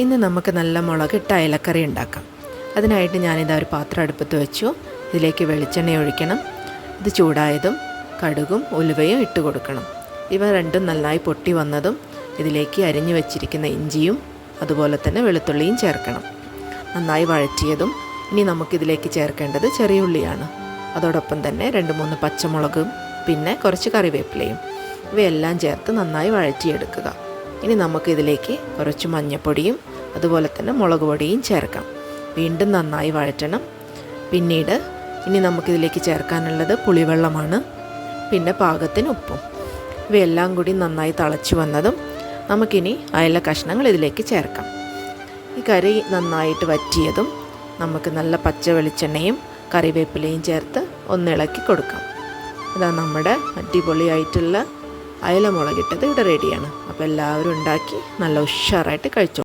ഇന്ന് നമുക്ക് നല്ല മുളകിട്ട അയലക്കറി ഉണ്ടാക്കാം. അതിനായിട്ട് ഞാനിതാ ഒരു പാത്രം അടുപ്പത്ത് വെച്ചു. ഇതിലേക്ക് വെളിച്ചെണ്ണ ഒഴിക്കണം. ഇത് ചൂടായതും കടുകും ഉലുവയും ഇട്ട് കൊടുക്കണം. ഇവ രണ്ടും നന്നായി പൊട്ടി വന്നതും ഇതിലേക്ക് അരിഞ്ഞു വെച്ചിരിക്കുന്ന ഇഞ്ചിയും അതുപോലെ തന്നെ വെളുത്തുള്ളിയും ചേർക്കണം. നന്നായി വഴറ്റിയതും ഇനി നമുക്കിതിലേക്ക് ചേർക്കേണ്ടത് ചെറിയ ഉള്ളിയാണ്. അതോടൊപ്പം തന്നെ 2-3 പച്ചമുളകും പിന്നെ കുറച്ച് കറിവേപ്പിലയും ഇവയെല്ലാം ചേർത്ത് നന്നായി വഴറ്റിയെടുക്കുക. ഇനി നമുക്കിതിലേക്ക് കുറച്ച് മഞ്ഞൾപ്പൊടിയും അതുപോലെ തന്നെ മുളക് പൊടിയും ചേർക്കാം. വീണ്ടും നന്നായി വഴറ്റണം. പിന്നീട് ഇനി നമുക്കിതിലേക്ക് ചേർക്കാനുള്ളത് പുളിവെള്ളമാണ്, പിന്നെ പാകത്തിന് ഉപ്പും. ഇവയെല്ലാം കൂടി നന്നായി തിളച്ച് വന്നതും നമുക്കിനി അയല കഷ്ണങ്ങൾ ഇതിലേക്ക് ചേർക്കാം. ഈ കറി നന്നായിട്ട് വറ്റിയതും നമുക്ക് നല്ല പച്ച വെളിച്ചെണ്ണയും കറിവേപ്പിലയും ചേർത്ത് ഒന്ന് ഇളക്കി കൊടുക്കാം. ഇതാ നമ്മുടെ അടിപൊളിയായിട്ടുള്ള അയല മുളകിട്ടത് ഇവിടെ റെഡിയാണ്. അപ്പോൾ എല്ലാവരും ഉണ്ടാക്കി നല്ല ഉഷാറായിട്ട് കഴിച്ചു.